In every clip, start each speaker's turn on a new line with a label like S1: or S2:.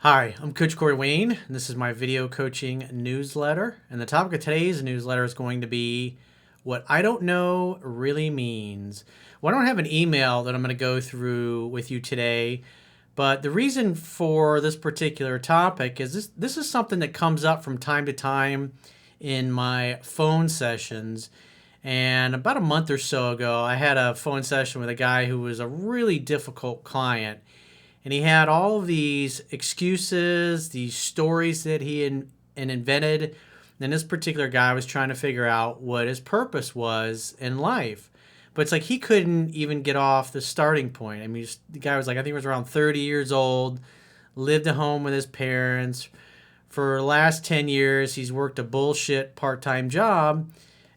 S1: Hi, I'm Coach Corey Wayne, and this is my video coaching newsletter. And the topic of today's newsletter is going to be what I don't know really means. Well, I don't have an email that I'm going to go through with you today, but the reason for this particular topic is this is something that comes up from time to time in my phone sessions. And about a month or so ago, I had a phone session with a guy who was a really difficult client. And he had all of these excuses, these stories that he invented. And this particular guy was trying to figure out what his purpose was in life. But it's like he couldn't even get off the starting point. I mean, the guy was like, I think he was around 30 years old, lived at home with his parents. For the last 10 years, he's worked a bullshit part-time job.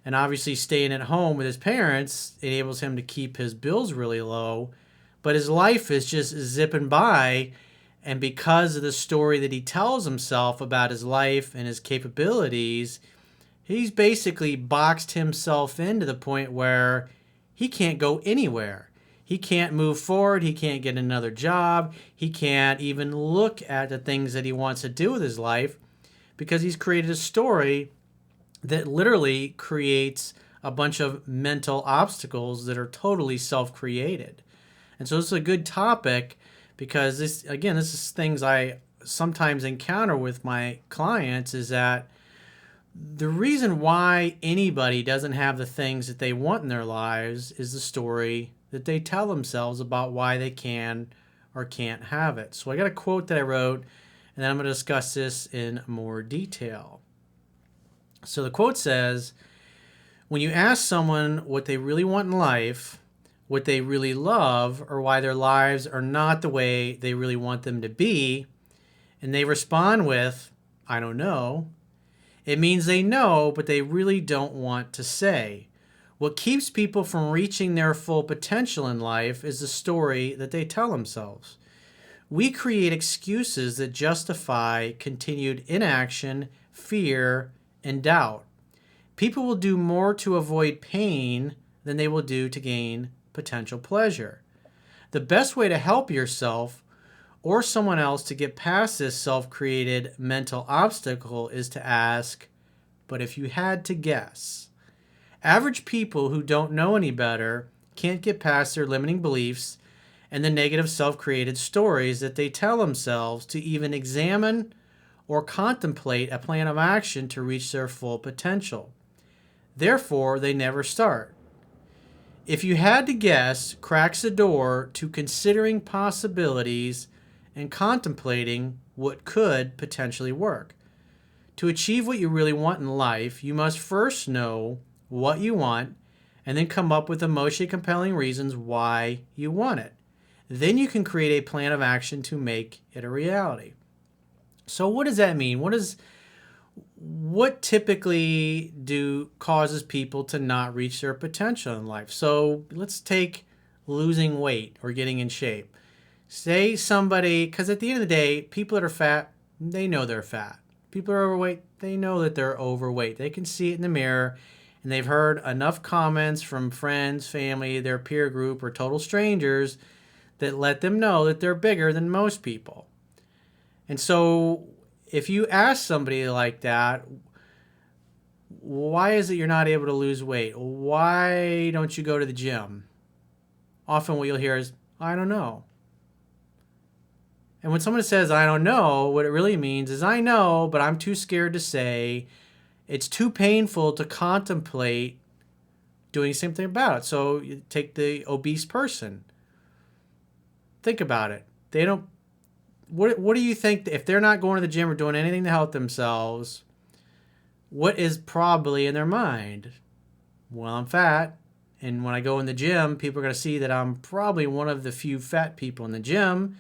S1: And obviously staying at home with his parents enables him to keep his bills really low, but his life is just zipping by. And because of the story that he tells himself about his life and his capabilities, he's basically boxed himself into the point where he can't go anywhere. He can't move forward. He can't get another job. He can't even look at the things that he wants to do with his life because he's created a story that literally creates a bunch of mental obstacles that are totally self-created. And so this is a good topic because this is things I sometimes encounter with my clients, is that the reason why anybody doesn't have the things that they want in their lives is the story that they tell themselves about why they can or can't have it. So I got a quote that I wrote, and then I'm going to discuss this in more detail. So the quote says, when you ask someone what they really want in life, what they really love, or why their lives are not the way they really want them to be, and they respond with, I don't know, it means they know, but they really don't want to say. What keeps people from reaching their full potential in life is the story that they tell themselves. We create excuses that justify continued inaction, fear, and doubt. People will do more to avoid pain than they will do to gain potential pleasure. The best way to help yourself or someone else to get past this self-created mental obstacle is to ask, but if you had to guess. Average people who don't know any better can't get past their limiting beliefs and the negative self-created stories that they tell themselves to even examine or contemplate a plan of action to reach their full potential. Therefore, they never start. If you had to guess, cracks the door to considering possibilities and contemplating what could potentially work. To achieve what you really want in life, you must first know what you want and then come up with emotionally compelling reasons why you want it. Then you can create a plan of action to make it a reality. So what does that mean? What typically causes people to not reach their potential in life? So let's take losing weight or getting in shape. Say somebody, because at the end of the day, people that are fat, they know they're fat. People are overweight, they know that they're overweight. They can see it in the mirror, and they've heard enough comments from friends, family, their peer group, or total strangers that let them know that they're bigger than most people. And so if you ask somebody like that, why is it you're not able to lose weight? Why don't you go to the gym? Often what you'll hear is, I don't know. And when someone says, I don't know, what it really means is, I know, but I'm too scared to say. It's too painful to contemplate doing something about it. So you take the obese person. Think about it. They don't. What do you think, if they're not going to the gym or doing anything to help themselves, what is probably in their mind? Well, I'm fat, and when I go in the gym, people are going to see that I'm probably one of the few fat people in the gym,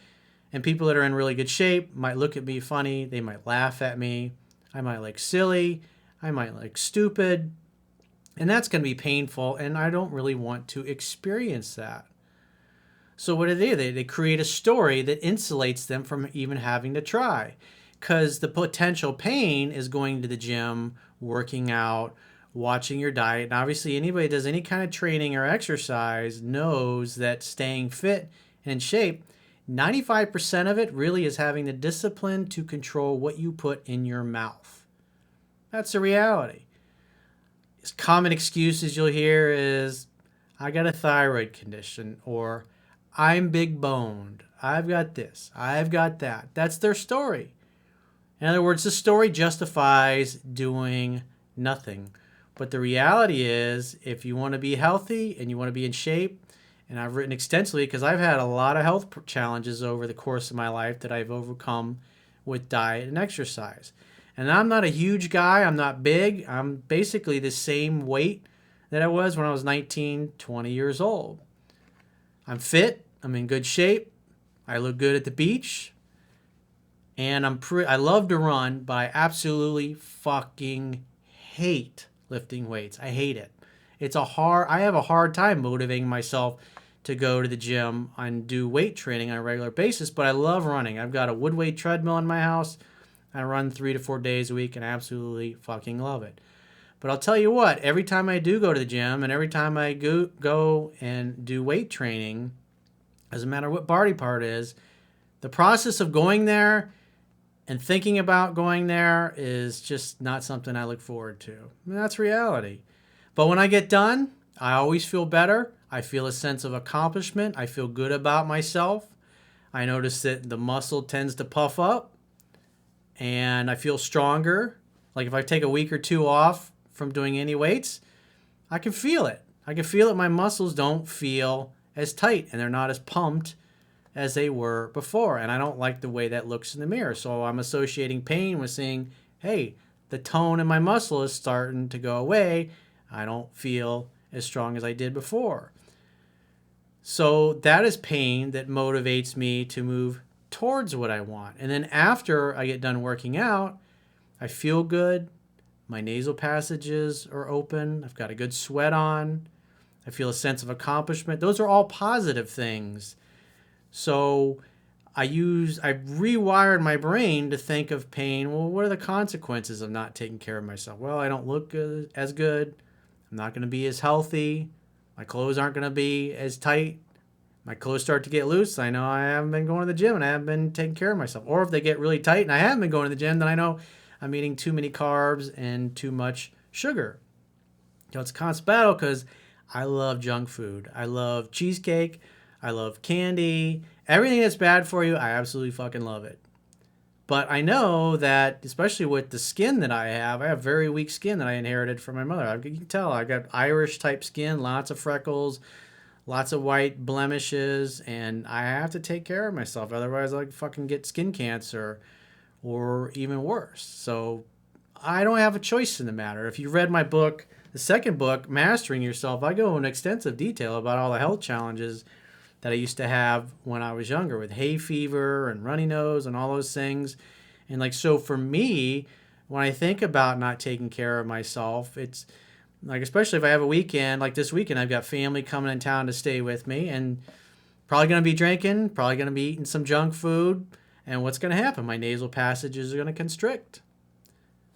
S1: and people that are in really good shape might look at me funny. They might laugh at me. I might look silly. I might look stupid, and that's going to be painful, and I don't really want to experience that. So what do? They create a story that insulates them from even having to try, because the potential pain is going to the gym, working out, watching your diet. And obviously anybody that does any kind of training or exercise knows that staying fit and in shape 95% of it really is having the discipline to control what you put in your mouth. That's the reality. Common excuses you'll hear is, I got a thyroid condition, or I'm big boned, I've got this, I've got that. That's their story. In other words, the story justifies doing nothing. But the reality is, if you want to be healthy and you want to be in shape, and I've written extensively because I've had a lot of health challenges over the course of my life that I've overcome with diet and exercise. And I'm not a huge guy. I'm not big. I'm basically the same weight that I was when I was 19, 20 years old. I'm fit. I'm in good shape. I look good at the beach. And I love to run, but I absolutely fucking hate lifting weights. I hate it. I have a hard time motivating myself to go to the gym and do weight training on a regular basis, but I love running. I've got a wood weight treadmill in my house. I run 3 to 4 days a week and I absolutely fucking love it. But I'll tell you what, every time I do go to the gym and every time I go and do weight training, doesn't matter what body part it is, the process of going there and thinking about going there is just not something I look forward to. I mean, that's reality. But when I get done, I always feel better. I feel a sense of accomplishment. I feel good about myself. I notice that the muscle tends to puff up and I feel stronger. Like if I take a week or two off from doing any weights, I can feel it. I can feel that my muscles don't feel as tight and they're not as pumped as they were before. And I don't like the way that looks in the mirror. So I'm associating pain with saying, hey, the tone in my muscle is starting to go away. I don't feel as strong as I did before. So that is pain that motivates me to move towards what I want. And then after I get done working out, I feel good. My nasal passages are open. I've got a good sweat on. I feel a sense of accomplishment. Those are all positive things. So I've rewired my brain to think of pain. Well, what are the consequences of not taking care of myself? Well, I don't look as good. I'm not going to be as healthy. My clothes aren't going to be as tight. My clothes start to get loose. I know I haven't been going to the gym and I haven't been taking care of myself. Or if they get really tight and I haven't been going to the gym, then I know I'm eating too many carbs and too much sugar. You know, it's a constant battle because I love junk food. I love cheesecake. I love candy. Everything that's bad for you, I absolutely fucking love it. But I know that, especially with the skin that I have very weak skin that I inherited from my mother. You can tell I got Irish type skin, lots of freckles, lots of white blemishes, and I have to take care of myself. Otherwise, I'll fucking get skin cancer or even worse. So I don't have a choice in the matter. If you read my book, the second book, Mastering Yourself, I go in extensive detail about all the health challenges that I used to have when I was younger with hay fever and runny nose and all those things. And so for me, when I think about not taking care of myself, it's especially if I have a weekend, like this weekend, I've got family coming in town to stay with me and probably going to be drinking, probably going to be eating some junk food. And what's going to happen? My nasal passages are going to constrict.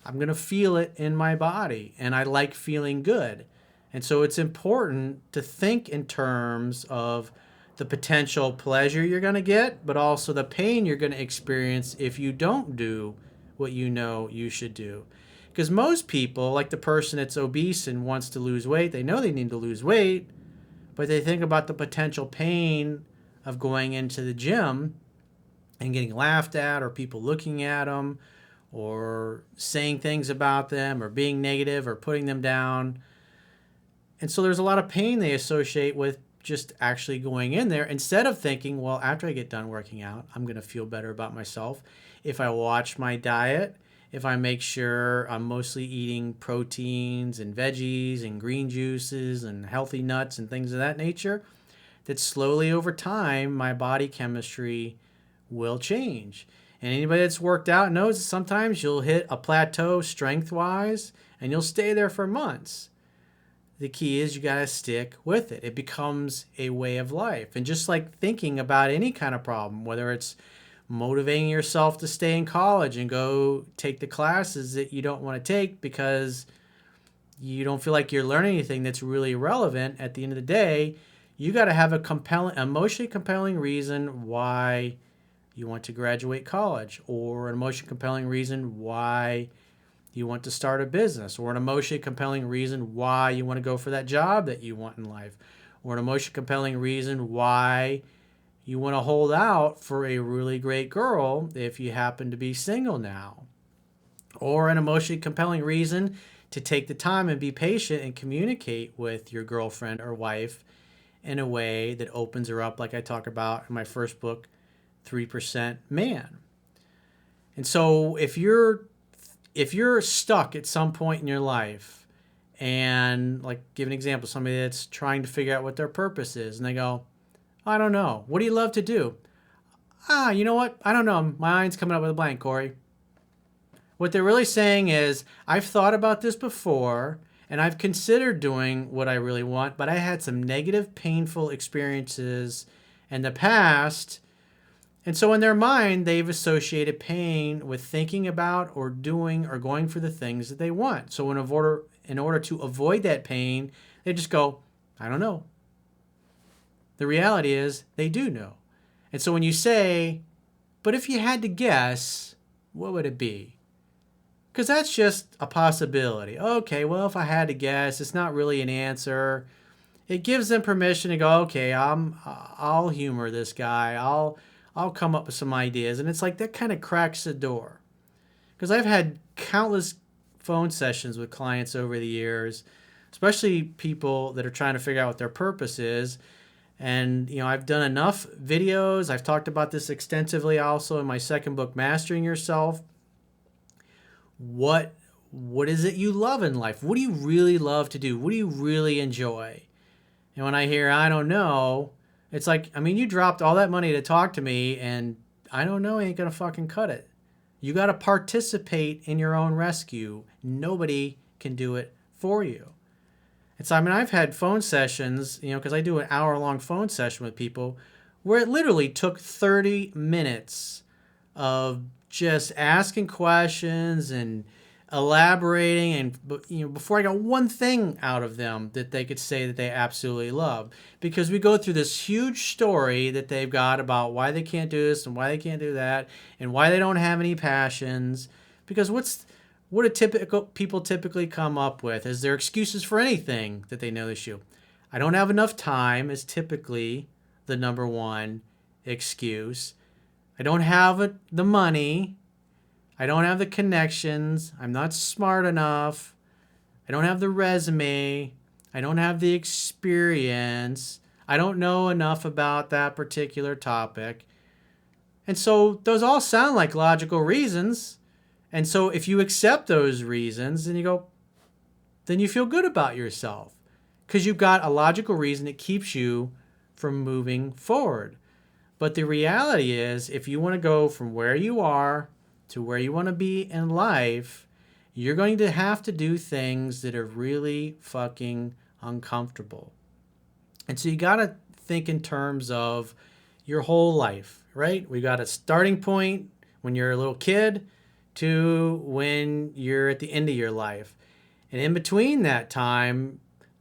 S1: I'm going to feel it in my body, and I like feeling good. And so it's important to think in terms of the potential pleasure you're going to get, but also the pain you're going to experience if you don't do what you know you should do. Because most people, like the person that's obese and wants to lose weight, they know they need to lose weight, but they think about the potential pain of going into the gym and getting laughed at, or people looking at them, or saying things about them, or being negative, or putting them down. And so there's a lot of pain they associate with just actually going in there, instead of thinking, well, after I get done working out, I'm going to feel better about myself. If I watch my diet, if I make sure I'm mostly eating proteins and veggies and green juices and healthy nuts and things of that nature, that slowly over time, my body chemistry will change. And anybody that's worked out knows that sometimes you'll hit a plateau strength-wise and you'll stay there for months. The key is you got to stick with it. It becomes a way of life. And just like thinking about any kind of problem, whether it's motivating yourself to stay in college and go take the classes that you don't want to take because you don't feel like you're learning anything that's really relevant, at the end of the day, you got to have a compelling, emotionally compelling reason why you want to graduate college, or an emotionally compelling reason why you want to start a business, or an emotionally compelling reason why you want to go for that job that you want in life, or an emotionally compelling reason why you want to hold out for a really great girl if you happen to be single now, or an emotionally compelling reason to take the time and be patient and communicate with your girlfriend or wife in a way that opens her up, like I talk about in my first book, 3% Man. And so if you're stuck at some point in your life, and like give an example, somebody that's trying to figure out what their purpose is, and they go, I don't know. What do you love to do? You know what? I don't know. My mind's coming up with a blank, Corey. What they're really saying is, I've thought about this before, and I've considered doing what I really want, but I had some negative, painful experiences in the past. And so in their mind, they've associated pain with thinking about or doing or going for the things that they want. So in order to avoid that pain, they just go, I don't know. The reality is they do know. And so when you say, but if you had to guess, what would it be? Because that's just a possibility. Okay, well, if I had to guess, it's not really an answer. It gives them permission to go, okay, I'll humor this guy. I'll come up with some ideas. And it's like that kind of cracks the door. Because I've had countless phone sessions with clients over the years, especially people that are trying to figure out what their purpose is. And, I've done enough videos. I've talked about this extensively also in my second book, Mastering Yourself. What is it you love in life? What do you really love to do? What do you really enjoy? And when I hear, I don't know, it's like, you dropped all that money to talk to me, and I don't know ain't going to fucking cut it. You got to participate in your own rescue. Nobody can do it for you. And so, I've had phone sessions, because I do an hour-long phone session with people where it literally took 30 minutes of just asking questions and elaborating, and before I got one thing out of them that they could say that they absolutely love, because we go through this huge story that they've got about why they can't do this and why they can't do that and why they don't have any passions. Because what do typical people typically come up with as their excuses for anything that they know the issue? I don't have enough time is typically the number one excuse. I don't have the money. I don't have the connections. I'm not smart enough. I don't have the resume. I don't have the experience. I don't know enough about that particular topic. And so those all sound like logical reasons. And so if you accept those reasons, then you feel good about yourself, because you've got a logical reason that keeps you from moving forward. But the reality is, if you want to go from where you are to where you want to be in life, you're going to have to do things that are really fucking uncomfortable. And so you got to think in terms of your whole life, right? We got a starting point when you're a little kid to when you're at the end of your life. And in between that time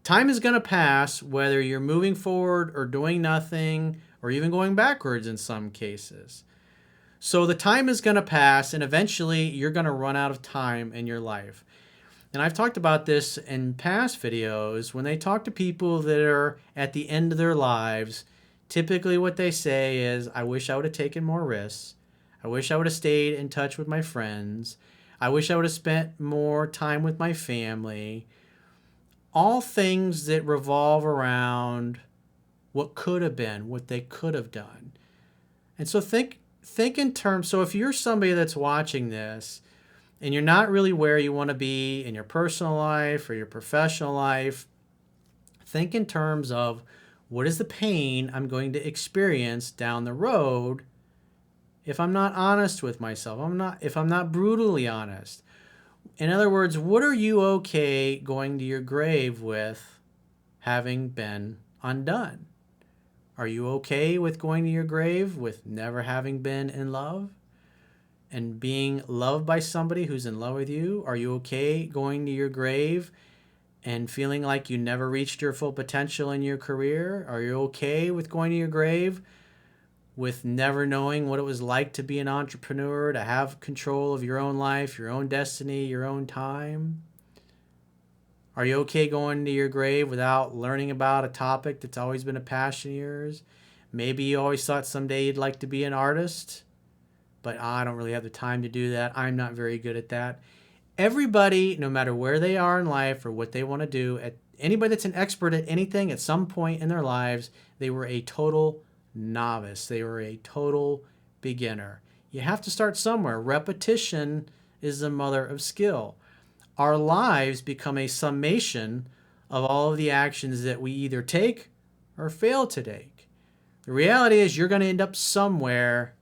S1: is going to pass whether you're moving forward or doing nothing, or even going backwards in some cases. So the time is going to pass, and eventually you're going to run out of time in your life. And I've talked about this in past videos. When they talk to people that are at the end of their lives, typically what they say is, I wish I would have taken more risks. I wish I would have stayed in touch with my friends. I wish I would have spent more time with my family. All things that revolve around what could have been, what they could have done. And so think in terms, so if you're somebody that's watching this and you're not really where you want to be in your personal life or your professional life, think in terms of, what is the pain I'm going to experience down the road if I'm not honest with myself, if I'm not brutally honest? In other words, what are you okay going to your grave with having been undone? Are you okay with going to your grave with never having been in love and being loved by somebody who's in love with you? Are you okay going to your grave and feeling like you never reached your full potential in your career? Are you okay with going to your grave with never knowing what it was like to be an entrepreneur, to have control of your own life, your own destiny, your own time? Are you okay going to your grave without learning about a topic that's always been a passion of yours? Maybe you always thought someday you'd like to be an artist, but I don't really have the time to do that. I'm not very good at that. Everybody, no matter where they are in life or what they want to do, anybody that's an expert at anything at some point in their lives, they were a total novice. They were a total beginner. You have to start somewhere. Repetition is the mother of skill. Our lives become a summation of all of the actions that we either take or fail to take. The reality is you're going to end up somewhere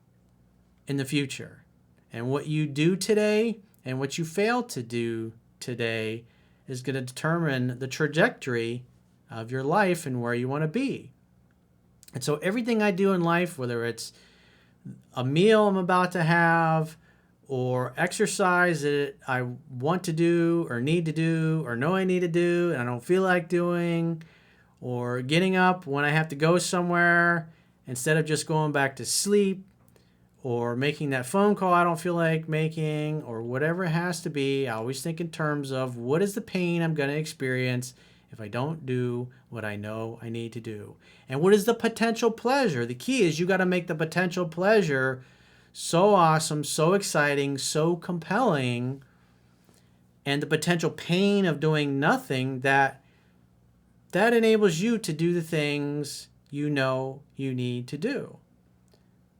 S1: in the future. And what you do today and what you fail to do today is going to determine the trajectory of your life and where you want to be. And so everything I do in life, whether it's a meal I'm about to have, or exercise that I want to do or need to do or know I need to do and I don't feel like doing, or getting up when I have to go somewhere instead of just going back to sleep, or making that phone call I don't feel like making, or whatever it has to be, I always think in terms of what is the pain I'm going to experience if I don't do what I know I need to do. And what is the potential pleasure? The key is you got to make the potential pleasure so awesome, so exciting, so compelling, and the potential pain of doing nothing that enables you to do the things you know you need to do.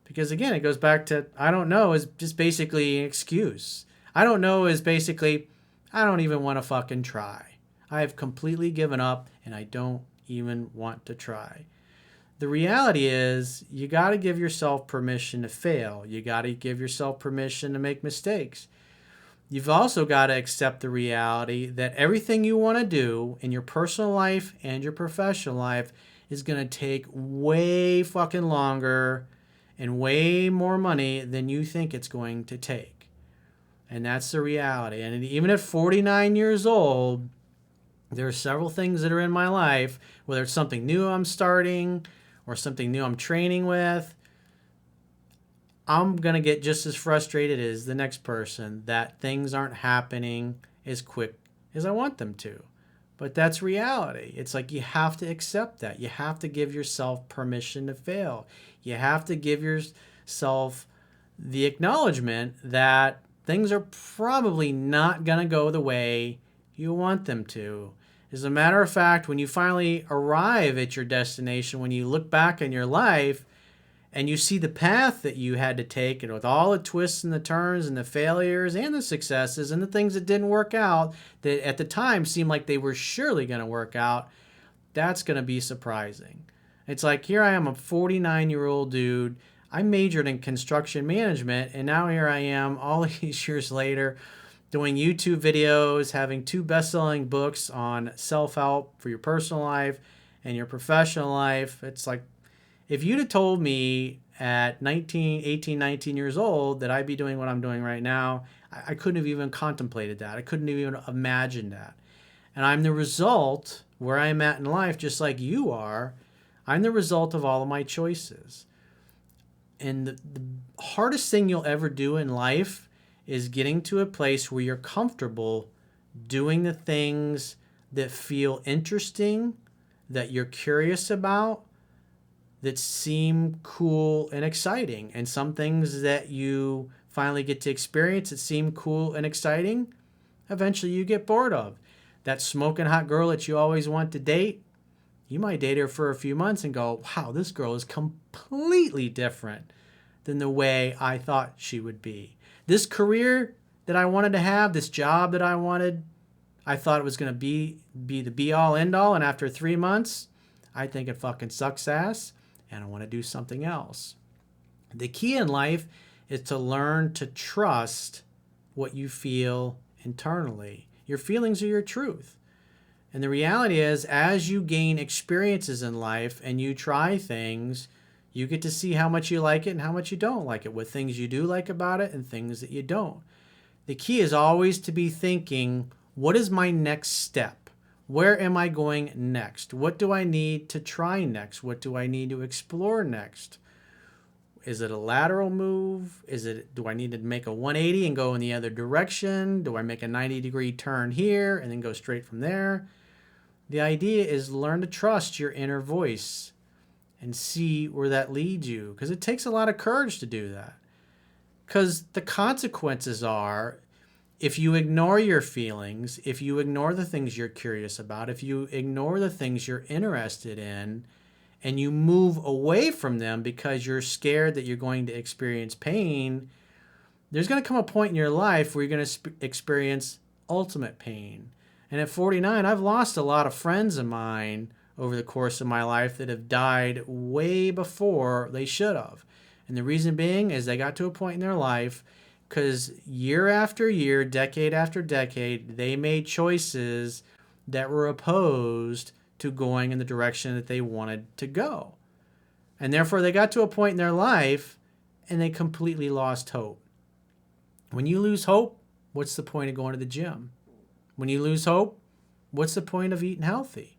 S1: Because again, it goes back to I don't know is just basically an excuse. I don't know is basically I don't even want to fucking try. I have completely given up and I don't even want to try. The reality is you got to give yourself permission to fail. You got to give yourself permission to make mistakes. You've also got to accept the reality that everything you want to do in your personal life and your professional life is going to take way fucking longer and way more money than you think it's going to take. And that's the reality. And even at 49 years old, there are several things that are in my life, whether it's something new I'm starting or something new I'm training with, I'm going to get just as frustrated as the next person that things aren't happening as quick as I want them to. But that's reality. It's like you have to accept that. You have to give yourself permission to fail. You have to give yourself the acknowledgement that things are probably not going to go the way you want them to. As a matter of fact, when you finally arrive at your destination, when you look back in your life and you see the path that you had to take, and with all the twists and the turns and the failures and the successes and the things that didn't work out that at the time seemed like they were surely going to work out, that's going to be surprising. It's like, here I am, a 49-year-old dude. I majored in construction management, and now here I am all these years later doing YouTube videos, having 2 best-selling books on self-help for your personal life and your professional life. It's like, if you'd have told me at 18, 19 years old that I'd be doing what I'm doing right now, I couldn't have even contemplated that. I couldn't have even imagined that. And I'm the result, where I'm at in life, just like you are, I'm the result of all of my choices. And the hardest thing you'll ever do in life is getting to a place where you're comfortable doing the things that feel interesting, that you're curious about, that seem cool and exciting. And some things that you finally get to experience that seem cool and exciting, eventually you get bored of. That smoking hot girl that you always want to date, you might date her for a few months and go, wow, this girl is completely different than the way I thought she would be. This career that I wanted to have, this job that I wanted, I thought it was going to be the be-all, end-all. And after 3 months, I think it fucking sucks ass and I want to do something else. The key in life is to learn to trust what you feel internally. Your feelings are your truth. And the reality is, as you gain experiences in life and you try things, you get to see how much you like it and how much you don't like it, what things you do like about it and things that you don't. The key is always to be thinking, what is my next step? Where am I going next? What do I need to try next? What do I need to explore next? Is it a lateral move? Do I need to make a 180 and go in the other direction? Do I make a 90-degree turn here and then go straight from there? The idea is learn to trust your inner voice and see where that leads you, because it takes a lot of courage to do that. Because the consequences are, if you ignore your feelings, if you ignore the things you're curious about, if you ignore the things you're interested in, and you move away from them because you're scared that you're going to experience pain, there's going to come a point in your life where you're going to experience ultimate pain. And at 49, I've lost a lot of friends of mine over the course of my life that have died way before they should have. And the reason being is they got to a point in their life because year after year, decade after decade, they made choices that were opposed to going in the direction that they wanted to go. And therefore, they got to a point in their life and they completely lost hope. When you lose hope, what's the point of going to the gym? When you lose hope, what's the point of eating healthy?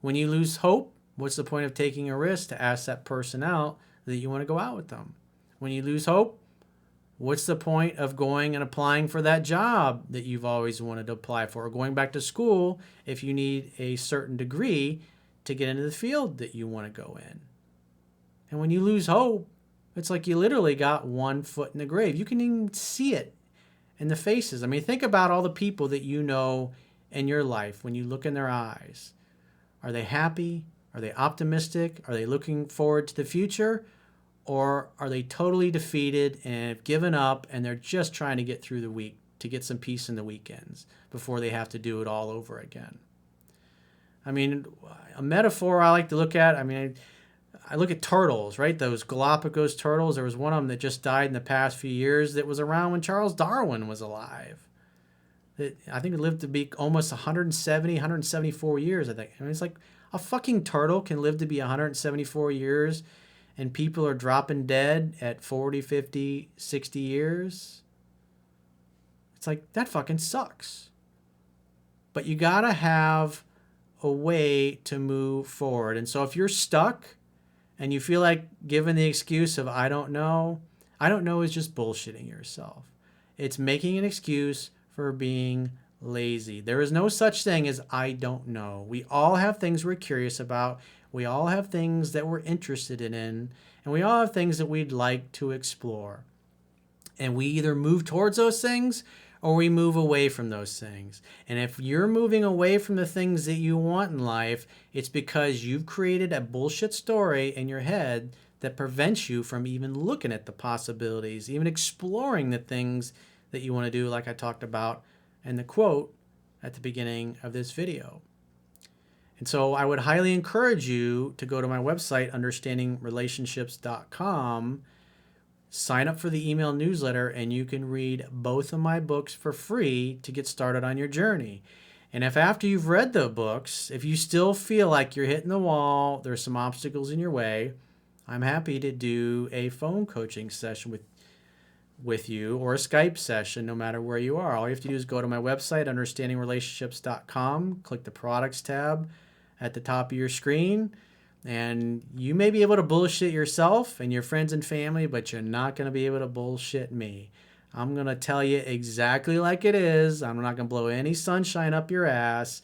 S1: When you lose hope, what's the point of taking a risk to ask that person out that you want to go out with them? When you lose hope, what's the point of going and applying for that job that you've always wanted to apply for, or going back to school if you need a certain degree to get into the field that you want to go in? And when you lose hope, it's like you literally got one foot in the grave. You can even see it in the faces. I mean, think about all the people that you know in your life when you look in their eyes. Are they happy? Are they optimistic? Are they looking forward to the future? Or are they totally defeated and have given up and they're just trying to get through the week, to get some peace in the weekends before they have to do it all over again? I mean, a metaphor I like to look at, I look at turtles, right? Those Galapagos turtles. There was one of them that just died in the past few years that was around when Charles Darwin was alive. I think it lived to be almost 170, 174 years, I think. I mean, it's like a fucking turtle can live to be 174 years and people are dropping dead at 40, 50, 60 years. It's like, that fucking sucks. But you gotta have a way to move forward. And so if you're stuck and you feel like giving the excuse of I don't know is just bullshitting yourself. It's making an excuse for being lazy. There is no such thing as I don't know. We all have things we're curious about. We all have things that we're interested in, and we all have things that we'd like to explore. And we either move towards those things or we move away from those things. And if you're moving away from the things that you want in life, it's because you've created a bullshit story in your head that prevents you from even looking at the possibilities, even exploring the things that you want to do, like I talked about in the quote at the beginning of this video. And so I would highly encourage you to go to my website, understandingrelationships.com, sign up for the email newsletter, and you can read both of my books for free to get started on your journey. And if after you've read the books, if you still feel like you're hitting the wall, there's some obstacles in your way, I'm happy to do a phone coaching session with you, or a Skype session, no matter where you are. All you have to do is go to my website, understandingrelationships.com, click the products tab at the top of your screen, and you may be able to bullshit yourself and your friends and family, but you're not going to be able to bullshit me. I'm going to tell you exactly like it is. I'm not going to blow any sunshine up your ass.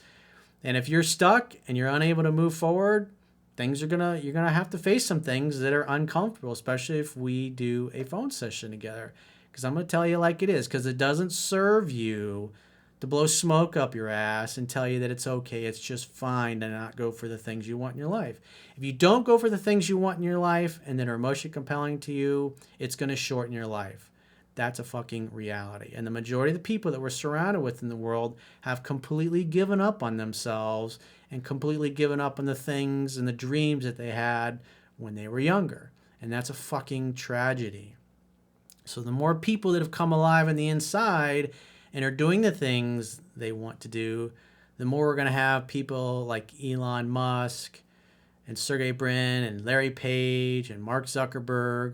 S1: And if you're stuck and you're unable to move forward, you're going to have to face some things that are uncomfortable, especially if we do a phone session together. Because I'm going to tell you like it is, because it doesn't serve you to blow smoke up your ass and tell you that it's okay, it's just fine to not go for the things you want in your life. If you don't go for the things you want in your life and that are emotionally compelling to you, it's going to shorten your life. That's a fucking reality. And the majority of the people that we're surrounded with in the world have completely given up on themselves and completely given up on the things and the dreams that they had when they were younger. And that's a fucking tragedy. So the more people that have come alive on the inside and are doing the things they want to do, the more we're going to have people like Elon Musk and Sergey Brin and Larry Page and Mark Zuckerberg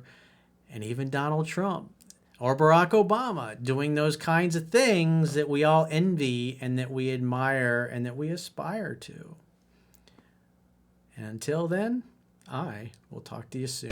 S1: and even Donald Trump or Barack Obama doing those kinds of things that we all envy and that we admire and that we aspire to. And until then, I will talk to you soon.